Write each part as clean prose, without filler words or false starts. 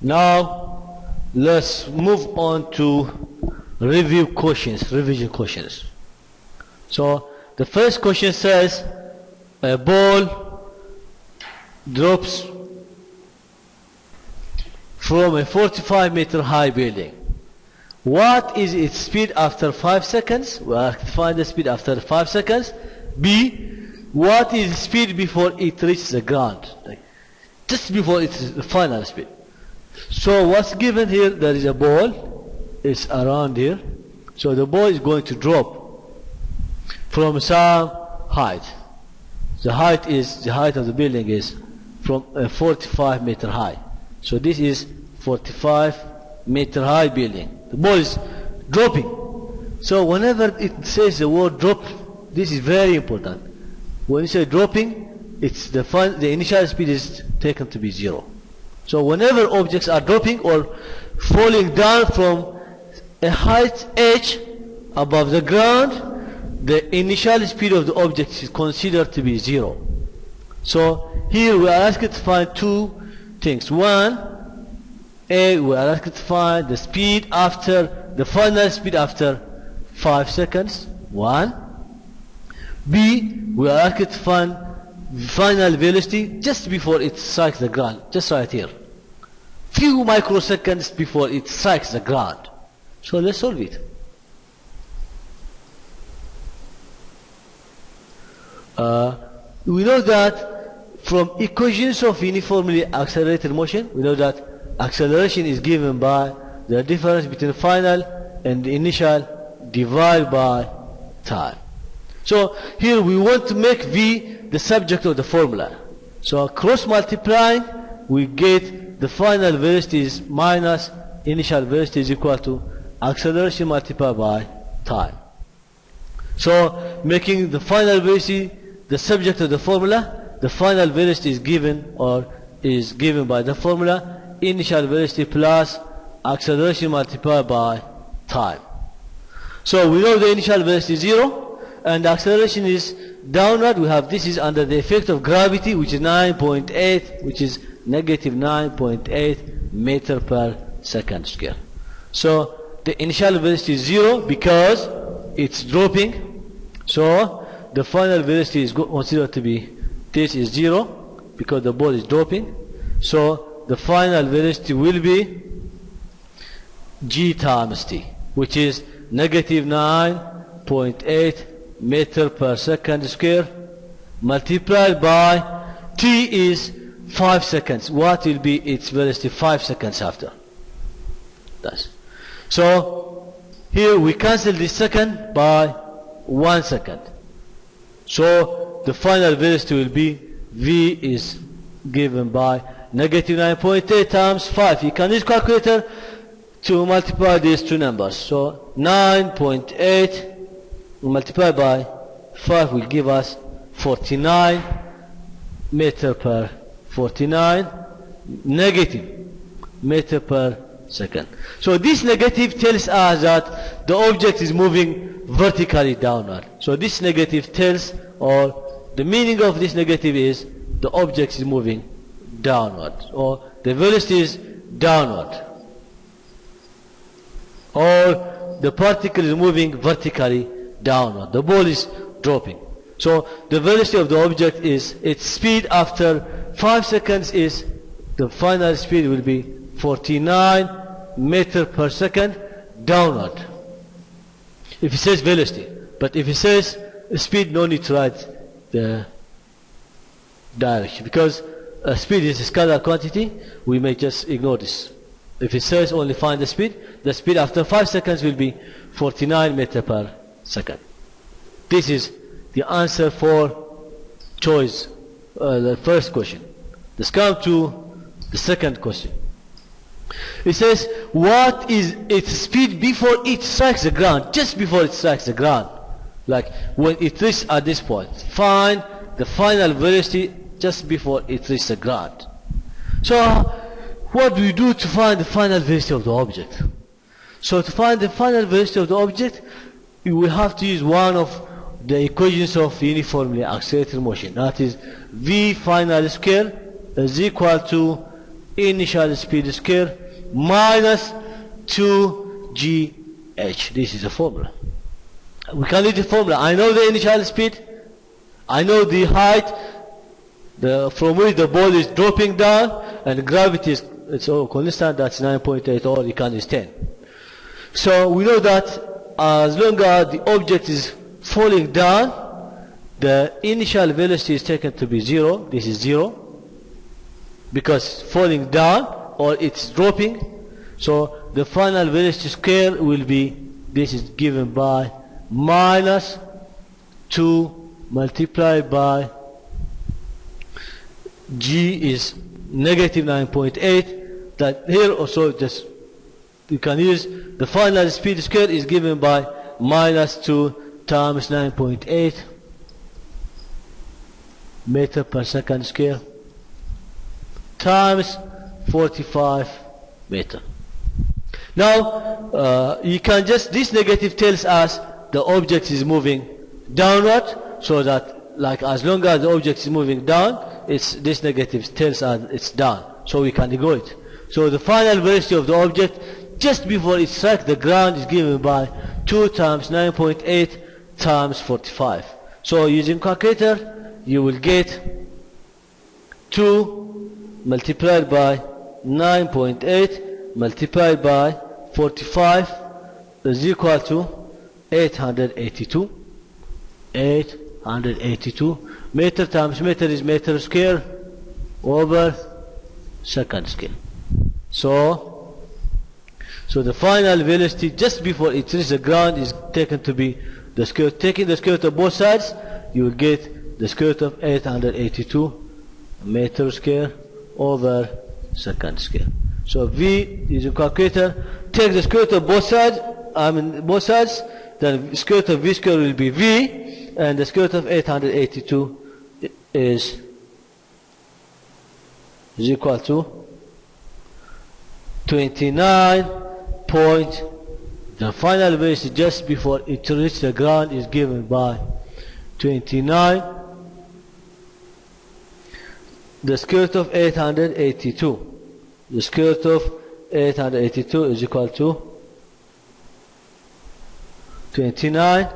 Now let's move on to revision questions. So the first question says a ball drops from a 45-meter high building. What is its speed after 5 seconds? We have to find the speed after 5 seconds. B, what is the speed before it reaches the ground? Like just before its final speed. So what's given here, there is a ball, it's around here. So the ball is going to drop from some height. The height of the building is from a 45-meter high. So this is 45-meter high building. The ball is dropping. So whenever it says the word drop, this is very important. When you say dropping, it's the initial speed is taken to be 0. So whenever objects are dropping or falling down from a height h above the ground, the initial speed of the object is considered to be 0. So here we are asked to find two things. One, A, we are asked to find the speed after the final speed after 5 seconds. 1. B, we are asked to find final velocity just before it strikes the ground, just right here, few microseconds before it strikes the ground. So let's solve it. We know that from equations of uniformly accelerated motion, we know that acceleration is given by the difference between final and the initial divided by time. So here we want to make V the subject of the formula. So cross multiplying, we get the final velocity is minus initial velocity is equal to acceleration multiplied by time. So making the final velocity the subject of the formula, the final velocity is given by the formula initial velocity plus acceleration multiplied by time. So we know the initial velocity is 0 and the acceleration is downward. We have this is under the effect of gravity, which is 9.8, which is negative 9.8 meter per second square. So the initial velocity is 0 because it's dropping. So the final velocity is considered to be, this is 0 because the ball is dropping. So the final velocity will be g times t, which is negative 9.8 meter per second square multiplied by t is 5 seconds. What will be its velocity 5 seconds after? That's. So here we cancel this second by 1 second. So the final velocity will be V is given by negative 9.8 times 5. You can use calculator to multiply these two numbers. So 9.8 multiplied by 5 will give us 49 meter per 49 negative meter per second. So this negative tells us that the object is moving vertically downward. So this negative tells, or the meaning of this negative is the object is moving downward, or the velocity is downward, or the particle is moving vertically downward. The ball is dropping. So the velocity of the object is its speed after 5 seconds is the final speed will be 49 meter per second downward. If it says velocity, but if it says speed, no need to write the direction because speed is a scalar quantity. We may just ignore this. If it says only find the speed after 5 seconds will be 49 meter per second. This is the answer for choice, the first question. Let's come to the second question. It says, what is its speed before it strikes the ground? Just before it strikes the ground. Like when it reaches at this point. Find the final velocity just before it reaches the ground. So what do we do to find the final velocity of the object? So to find the final velocity of the object, we will have to use one of the equations of uniformly accelerated motion. That is V final square is equal to initial speed square minus 2gh. This is the formula. We can use the formula. I know the initial speed, I know the height from which the ball is dropping down, and gravity is all constant, that's 9.8, or you can use 10. So we know that as long as the object is falling down, the initial velocity is taken to be 0. This is 0 because falling down, or it's dropping. So the final velocity square will be, this is given by minus 2 multiplied by g is negative 9.8. That here also just you can use the final speed square is given by minus 2 times 9.8 meter per second square times 45 meter. Now you can just, this negative tells us the object is moving downward, so that like as long as the object is moving down, this negative tells us it's down, so we can ignore it. So the final velocity of the object just before it strikes the ground is given by 2 times 9.8 times 45. So using calculator you will get 2 multiplied by 9.8 multiplied by 45 is equal to 882. 882 meter times meter is meter square over second square. So the final velocity just before it reaches the ground is taken to be the square. Taking the square root of both sides, you will get the square root of 882 meter square over second square. So V using calculator, take the square root of both sides, then square root of V square will be V, and the square root of 882 is equal to 29 point. The final velocity just before it reaches the ground is given by 29. The square root of 882. The square root of 882 is equal to 29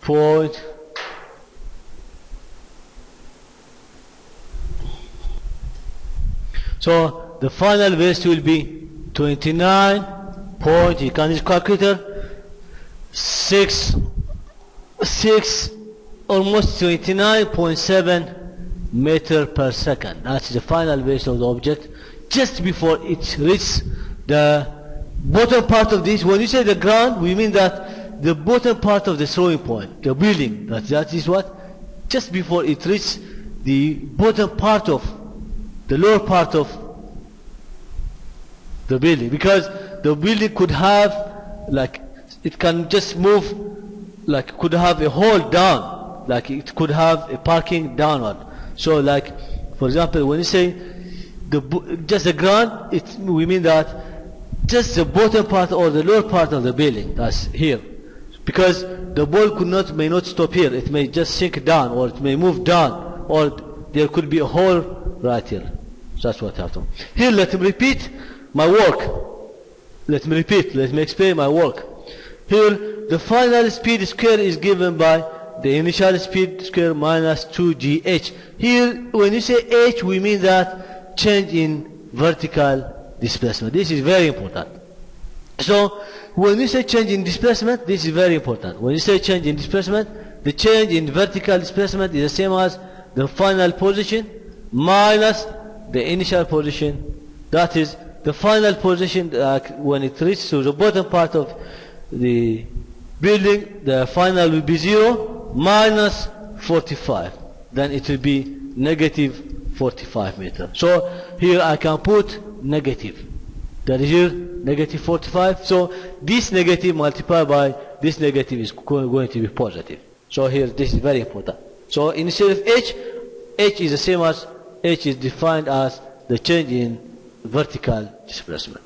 point. So the final velocity will be 29 point, you can use calculator, almost 29.7 meter per second. That's the final velocity of the object just before it reaches the bottom part of this. When you say the ground, we mean that the bottom part of the throwing point, the building, that is what? Just before it reaches the bottom part of the lower part of the building, because the building could have, like, it can just move, like, could have a hole down, like it could have a parking downward. So like, for example, when you say just the ground, we mean that just the bottom part or the lower part of the building, that's here, because the ball may not stop here, it may just sink down, or it may move down, or there could be a hole right here. So that's what happened here. Let me repeat my work. Let me explain my work. Here, the final speed square is given by the initial speed square minus 2gh. Here, when you say h, we mean that change in vertical displacement. This is very important. So, when you say change in displacement, this is very important. When you say change in displacement, the change in vertical displacement is the same as the final position minus the initial position. That is, the final position, when it reaches to the bottom part of the building, the final will be 0 minus 45. Then it will be negative 45 meters. So here I can put negative. That is here negative 45. So this negative multiplied by this negative is going to be positive. So here this is very important. So instead of h is the same as, h is defined as the change in vertical displacement.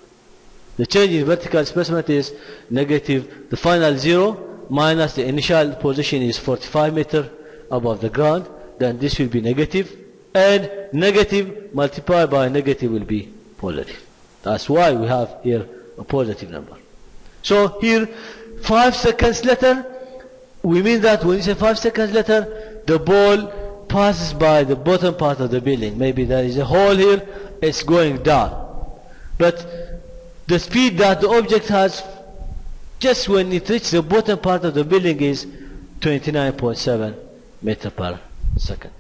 The change in vertical displacement is negative, the final 0 minus the initial position is 45 meters above the ground, then this will be negative, and negative multiplied by negative will be positive. That's why we have here a positive number. So here 5 seconds later, we mean that when you say 5 seconds later, the ball passes by the bottom part of the building. Maybe there is a hole here, it's going down. But the speed that the object has just when it reaches the bottom part of the building is 29.7 meters per second.